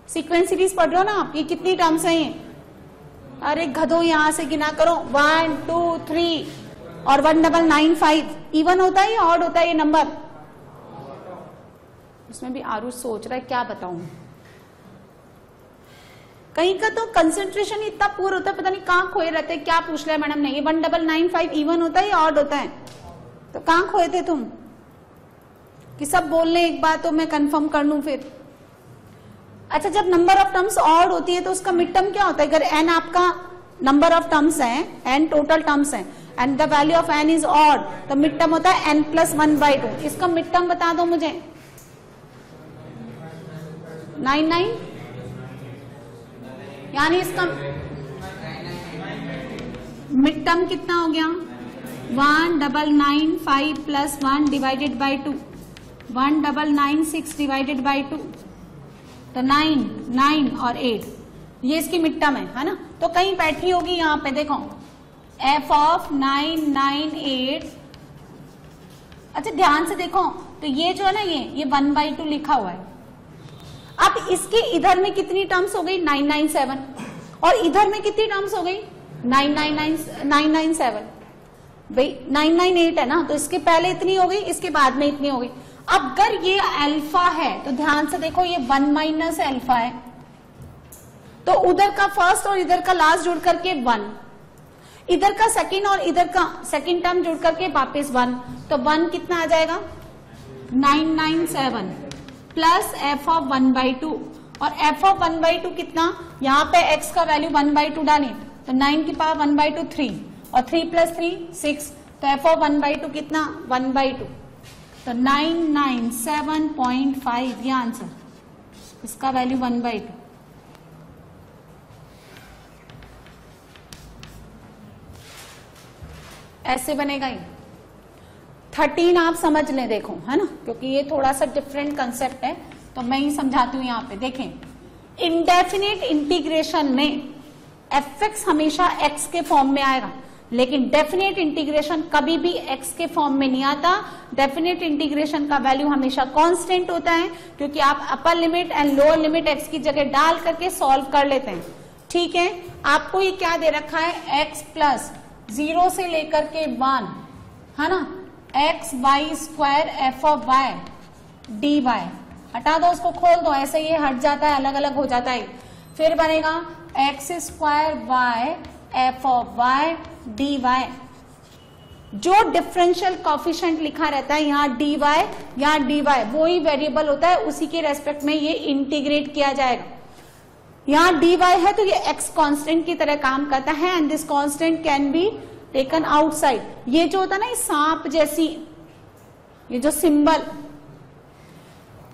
सीक्वेंस सीरीज पढ़ रहे हो ना आप, ये कितनी टर्म्स है? अरे गधो यहां से गिना करो, 1 2 3 और 1995 इवन होता है या ऑड होता है ये नंबर? उसमें भी आरुष सोच रहा है क्या बताऊं, कहीं का तो कंसेंट्रेशन इतना पूरा होता है, पता नहीं कहां खोए रहते, क्या पूछ रहे मैडम ने, ये 1995 इवन होता है या ऑड होता है? तो कहां खोए थे तुम कि सब बोल ले एक बार तो मैं कंफर्म कर लूं फिर। अच्छा, जब नंबर ऑफ टर्म्स ऑड होती है तो उसका मिड टर्म क्या होता है? अगर n आपका नंबर ऑफ टर्म्स है, n टोटल टर्म्स है and the value of n is odd, तो मिड टर्म होता है n प्लस 1/2। इसका मिड टर्म बता दो मुझे। 9 यानी इसका मिड टर्म कितना हो गया? 1995 plus 1 divided by 2, 1996 divided by 2, तो 9 और 8, ये इसकी मिड टर्म है ना? तो कहीं बैठी होगी यहाँ पे, देखो f ऑफ 998 अच्छा ध्यान से देखो, तो ये जो है ना ये 1/2 लिखा हुआ है। अब इसके इधर में कितनी टर्म्स हो गई 997 और इधर में कितनी टर्म्स हो गई 997। भाई 998 है ना, तो इसके पहले इतनी हो गई, इसके बाद में इतनी हो गई। अब अगर ये अल्फा है तो ध्यान से देखो ये 1 माइनस अल्फा है, तो उधर का फर्स्ट और इधर का लास्ट जुड़ करके 1, इधर का सेकंड और इधर का सेकंड टर्म जुड़ करके वापस 1, तो 1 कितना आ जाएगा 997 प्लस f ऑफ 1/2 और f ऑफ 1/2 कितना, यहाँ पे x का वैल्यू 1/2 डालें तो 9 की पावर 1/2 3 और 3 प्लस 3 6, तो f ऑफ 1/2 कितना 1/2, तो 997.5 ये आंसर, इसका वैल्यू 1/2। ऐसे बनेगा ये। 13 आप समझ लें, देखो है ना, क्योंकि ये थोड़ा सा डिफरेंट कंसेप्ट है तो मैं ही समझाती हूं। यहाँ पे देखें, इंडेफिनिट इंटीग्रेशन में fx हमेशा x के फॉर्म में आएगा, लेकिन डेफिनेट इंटीग्रेशन कभी भी x के फॉर्म में नहीं आता। डेफिनेट इंटीग्रेशन का वैल्यू हमेशा कांस्टेंट होता है, क्योंकि आप upper limit and lower limit x की जगह डाल करके सॉल्व कर लेते हैं। ठीक है, आपको ये क्या दे रखा है, x प्लस 0 से लेकर के 1 है ना, x y square f of y d y, हटा दो उसको, खोल दो, ऐसे ये हट जाता है, अलग अलग हो जाता है। फिर बनेगा x square y f of y d y. जो डिफरेंशियल कॉफिशिएंट लिखा रहता है यहाँ डी वाई, यहाँ डी वाई वही वेरिएबल होता है, उसी के रेस्पेक्ट में ये इंटीग्रेट किया जाएगा। यहाँ डी वाई है तो ये एक्स कांस्टेंट की तरह काम करता है, and this constant can be taken outside. ये जो होता है ना, ये सांप जैसी ये जो सिंबल,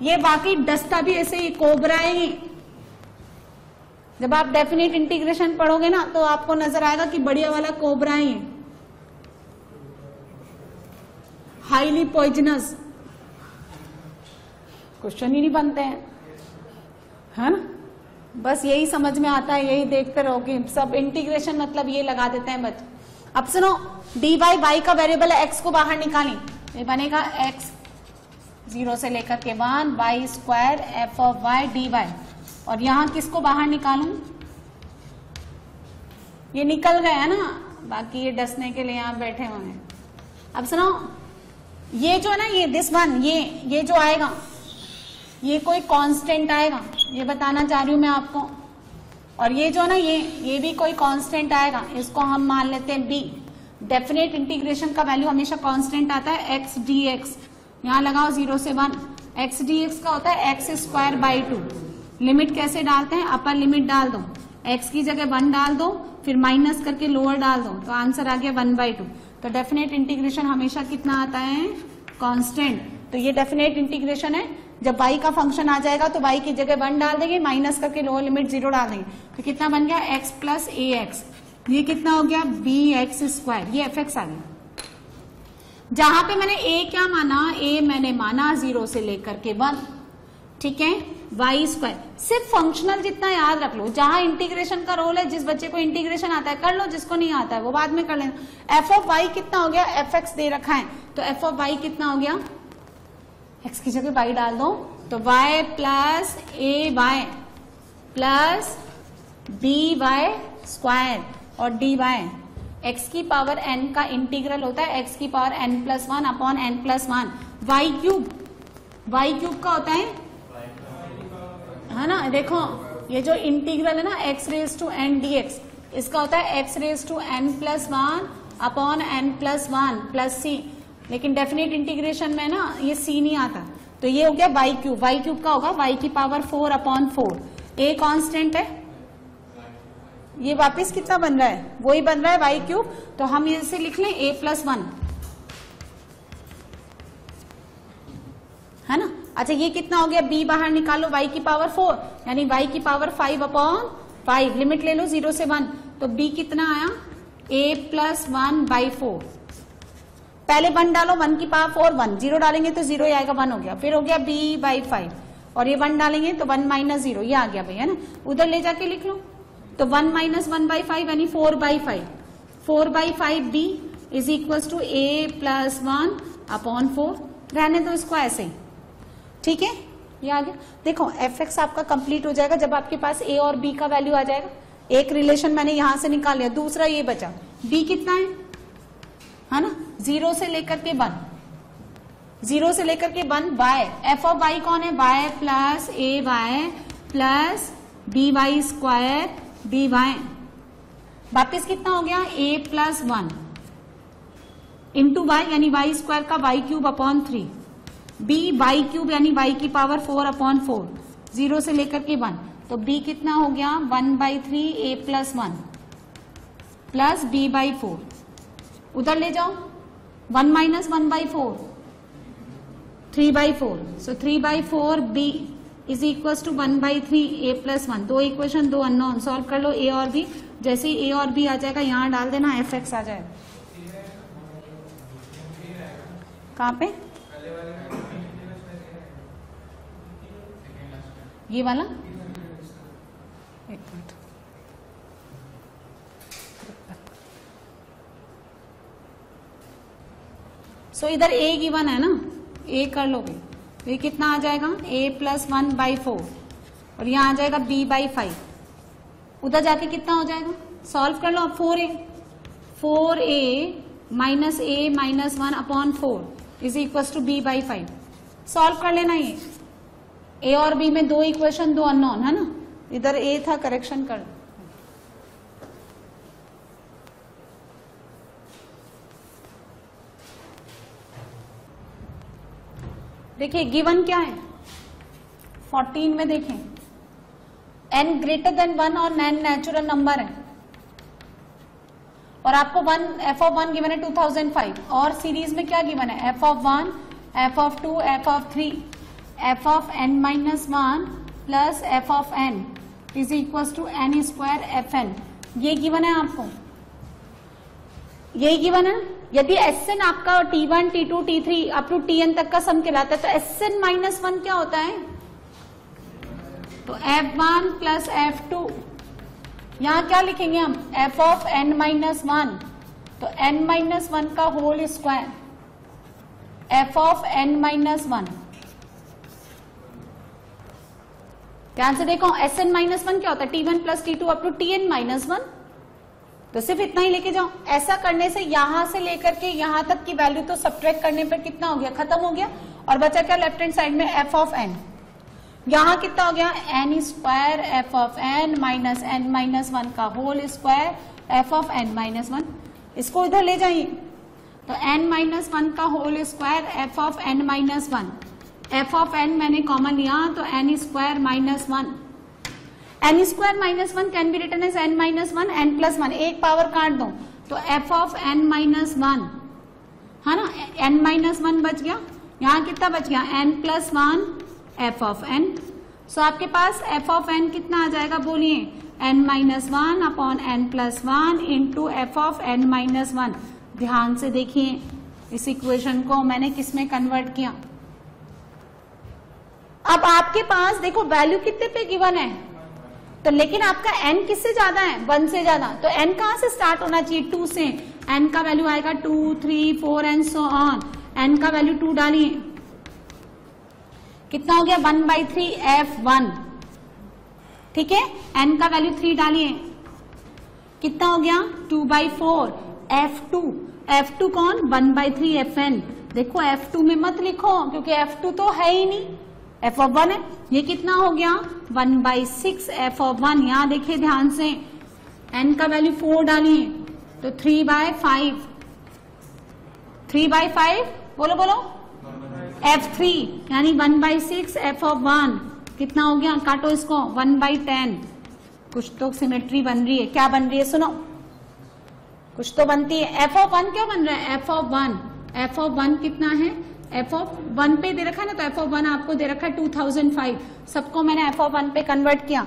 ये बाकी डसता भी ऐसे, ये कोबरा है ये। जब आप डेफिनेट इंटीग्रेशन पढ़ोगे ना तो आपको नजर आएगा कि बढ़िया वाला कोबरा है ये, हाईली पॉइजनस। क्वेश्चन ही नहीं बनते हैं, है ना, बस यही समझ में आता है, यही देखते रहोगे सब। इंटीग्रेशन मतलब ये लगा देते हैं बच्चे। अब सुनो, डी वाई वाई का वेरिएबल है, एक्स को बाहर निकालें, ये बनेगा एक्स 0 से लेकर के 1 y square f of y d y, और यहां किसको बाहर निकालूं, ये निकल गए है ना, बाकी ये डसने के लिए यहां बैठे हुए हैं। अब सुनो, ये जो है ना, ये दिस वन, ये जो आएगा ये कोई कांस्टेंट आएगा, ये बताना चाह रही हूं मैं आपको। और ये जो है ना, ये भी कोई कांस्टेंट आएगा, इसको हम मान लेते हैं बी। डेफिनेट इंटीग्रेशन का वैल्यू हमेशा कांस्टेंट आता है, एक्स डी एक्स, यहां लगाओ 0 से 1, एक्स डी एक्स का होता है एक्स स्क्वायर बाई 2। लिमिट कैसे डालते हैं, अपर लिमिट डाल दो, एक्स की जगह 1 डाल दो, फिर माइनस करके लोअर डाल दो, तो आंसर आ गया 1/2। तो डेफिनेट इंटीग्रेशन हमेशा कितना आता है, कांस्टेंट। तो ये डेफिनेट इंटीग्रेशन है, जब y का फंक्शन आ जाएगा तो y की जगह 1 डाल देंगे, माइनस करके लोअर लिमिट 0 डाल देंगे, तो कितना बन गया x प्लस ए एक्स, ये कितना हो गया बी एक्स स्क्वायर, ये एफ एक्स आ गया। जहां पे मैंने a क्या माना, a मैंने माना 0 से लेकर के 1, ठीक है, वाई स्क्वायर। सिर्फ फंक्शनल जितना याद रख लो, जहां इंटीग्रेशन का रोल है, जिस बच्चे को इंटीग्रेशन आता है कर लो, जिसको नहीं आता है वो बाद में कर लेना। एफ ऑफ वाई कितना हो गया, एफ एक्स दे रखा है, तो एफ ऑफ वाई कितना हो गया, एक्स की जगह वाई डाल दो, तो Y plus A Y plus B Y square और डी वाई। एक्स की पावर एन का इंटीग्रल होता है एक्स की power N plus 1 upon N plus 1। Y cube का होता है ना, देखो ये जो इंटीग्रल है ना X raise to N D X, इसका होता है X raise to N plus 1 upon N plus 1 plus C. लेकिन डेफिनेट इंटीग्रेशन में ना ये सी नहीं आता, तो ये हो गया वाई क्यूब का होगा वाई की पावर 4 अपॉन 4। ए कांस्टेंट है, ये वापस कितना बन रहा है, वही बन रहा है वाई क्यूब, तो हम इसे लिख लें a प्लस 1, है ना। अच्छा ये कितना हो गया, b बाहर निकालो, y की पावर 4 यानी y की पावर 5 अपॉन 5, लिमिट ले लो 0 से 1, तो b कितना आया a प्लस 1 बाई 4। पहले 1 डालो, 1 की पावर 4 1, 0 डालेंगे तो 0 ही आएगा, 1 हो गया। फिर हो गया b बाई 5, और ये 1 डालेंगे तो 1 माइनस 0, ये आ गया भाई, है ना। उधर ले जाके लिख लो, तो 1 माइनस 1 बाई 5 यानी 4/5 b is equal to a plus 1 upon 4, रहने दो इसको ऐसे ही, ठीक है। ये आ गया। देखो एफ एक्स आपका कंप्लीट हो जाएगा जब आपके पास ए और बी का वैल्यू आ जाएगा। एक रिलेशन मैंने यहां से निकाल लिया, दूसरा ये बचा, बी कितना है ना, 0 से लेकर के 1, 0 से लेकर के 1 वाई, एफ ऑफ वाई कौन है, Y plus A Y plus B Y square D Y, वापिस कितना हो गया, ए प्लस 1 इंटू वाई यानी वाई स्क्वायर का Y cube upon 3, B Y cube यानी वाई की पावर 4 अपॉन 4, 0 से लेकर के 1, तो b कितना हो गया 1/3 a plus 1 plus b by 4, उधर ले जाओ 1 minus 1/4 3/4, so 3/4 b is equal to 1/3 a plus 1। दो इक्वेशन, दो अननोन, सॉल्व कर लो a और b। जैसे ही a और b आ जाएगा यहां डाल देना, एफ एक्स आ जाएगा। कहां पे, ये वाला, एक मिनट, सो इधर a गिवन है ना, a कर लोगे तो ये कितना आ जाएगा, a प्लस 1/4 और यहाँ आ जाएगा b बाई 5, उधर जाके कितना हो जाएगा, सॉल्व कर लो अब, 4a minus a minus 1 upon 4 is equal to b by 5, solve कर लेना। ये a और b में दो इक्वेशन, दो अननोन है ना, इधर a था, करेक्शन कर लो। देखिए गिवन क्या है 14 में, देखें n ग्रेटर देन 1 और n नेचुरल नंबर है और आपको f ऑफ 1 गिवन है 2005 और सीरीज में क्या गिवन है, f of 1, f of 2, f of 3, f of n minus 1 plus f of n is equal to n square f n, ये गिवन है आपको, यही गिवन है। यदि Sn आपका T1, T2, T3 up to Tn तक का सम कहलाता है तो Sn माइनस 1 क्या होता है, तो F1 प्लस F2, यहां क्या लिखेंगे हम, f ऑफ n माइनस 1, तो n माइनस 1 का whole square, f of n minus 1। ध्यान से देखो Sn माइनस 1 क्या होता है, T1 plus T2 up to Tn minus 1, तो सिर्फ इतना ही लेके जाओ। ऐसा करने से यहां से लेकर के यहां तक की वैल्यू तो सब्ट्रैक्ट करने पर कितना हो गया, खत्म हो गया, और बचा क्या लेफ्ट हैंड साइड में f ऑफ n, यहां कितना हो गया n square f of n minus n minus 1 का whole square f of n minus 1, इसको इधर ले जाइए तो n माइनस 1 का whole square f of n minus 1, f of n मैंने कॉमन लिया तो n square minus 1, n square minus 1 can be written as n minus 1 n plus 1, एक पावर काट दो तो f ऑफ n माइनस 1 है ना, n माइनस 1 बच गया, यहाँ कितना बच गया n plus 1 f of n, सो आपके पास f ऑफ n कितना आ जाएगा, बोलिए n minus 1 upon n plus 1 into f of n minus 1। ध्यान से देखिए इस इक्वेशन को मैंने किसमें कन्वर्ट किया। अब आपके पास देखो वैल्यू कितने पे गिवन है, तो लेकिन आपका n किससे ज्यादा है, 1 से ज्यादा, तो n कहां से स्टार्ट होना चाहिए, 2 से, n का वैल्यू आएगा 2, 3, 4 एंड सो ऑन, n का वैल्यू 2 डालिए, कितना हो गया 1/3 f1, ठीक है, n का वैल्यू 3 डालिए, कितना हो गया 2/4 f2, f2 कौन 1/3 fn, देखो f2 में मत लिखो क्योंकि f2 तो है ही नहीं, f ऑफ 1 है, ये कितना हो गया 1/6 f ऑफ 1, यहां देखिए ध्यान से n का वैल्यू 4 डालिए तो 3/5, 3/5 बोलो बोलो f3 यानी 1/6 f ऑफ 1 कितना हो गया, काटो इसको 1/10, कुछ तो सिमेट्री बन रही है, क्या बन रही है सुनो, कुछ तो बनती है, f ऑफ 1 क्या बन रहा है, f ऑफ 1, f ऑफ 1 कितना है, f ऑफ 1 पे दे रखा है ना, तो f ऑफ 1 आपको दे रखा है 2005, सबको मैंने f ऑफ 1 पे कन्वर्ट किया,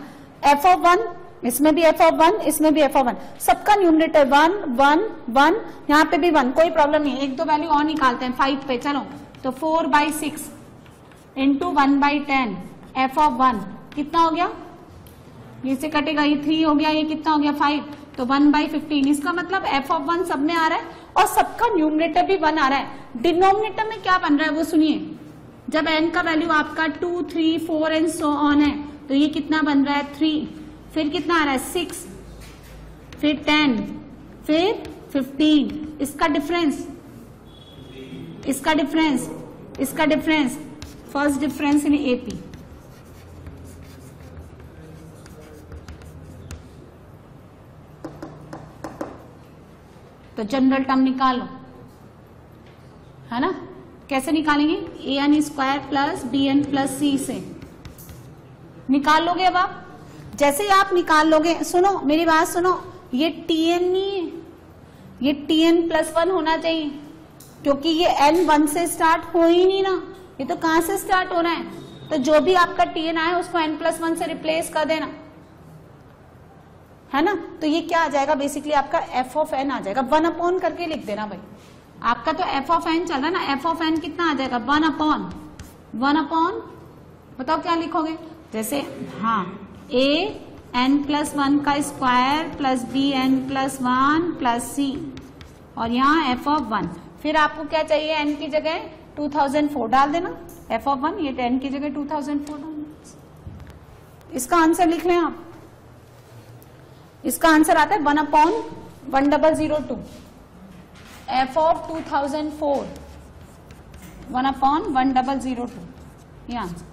f ऑफ 1 इसमें भी f ऑफ 1, इसमें भी f ऑफ 1, सबका न्यूमरेटर 1 1 1, यहाँ पे भी 1, कोई प्रॉब्लम नहीं, एक दो वैल्यू और निकालते हैं 5 पे, चलो तो 4/6 इंटू 1/10 f ऑफ 1 कितना हो गया, ये से कटेगा, ये 3 हो गया, ये कितना हो गया 5, तो 1/15, इसका मतलब f ऑफ 1 सब में आ रहा है और सबका न्यूमरेटर भी 1 आ रहा है। डिनोमिनेटर में क्या बन रहा है वो सुनिए, जब n का वैल्यू आपका 2, 3, 4 एंड सो ऑन है तो ये कितना बन रहा है 3, फिर कितना आ रहा है 6, फिर 10, फिर 15, इसका डिफरेंस, इसका डिफरेंस, इसका difference, first difference in AP. तो जनरल टर्म निकालो, है ना, कैसे निकालेंगे, A N square plus B N plus C से निकाल लोगे। अब आप जैसे ही आप निकाल लोगे, सुनो मेरी बात सुनो, ये टी एन नहीं है, ये टी एन प्लस 1 होना चाहिए, क्योंकि ये n 1 से स्टार्ट हो ही नहीं ना, ये तो कहां से स्टार्ट हो रहा है। तो जो भी आपका टी एन आए उसको n प्लस 1 से रिप्लेस कर देना, है ना। तो ये क्या आ जाएगा, बेसिकली आपका f ऑफ n आ जाएगा, 1 अपॉन करके लिख देना भाई। आपका तो f ऑफ n चल रहा है ना, f ऑफ n कितना आ जाएगा 1 अपॉन, बताओ क्या लिखोगे, जैसे हाँ a n प्लस 1 का square plus B N plus 1 plus C, और यहाँ f ऑफ 1, फिर आपको क्या चाहिए, n की जगह 2004 डाल देना, f ऑफ 1, ये 10 की जगह 2004 डाल देना। इसका आंसर लिख लें आप, इसका आंसर आता है 1 अपॉन 1002, f ऑफ 2004 1 अपॉन 1002, ये आंसर।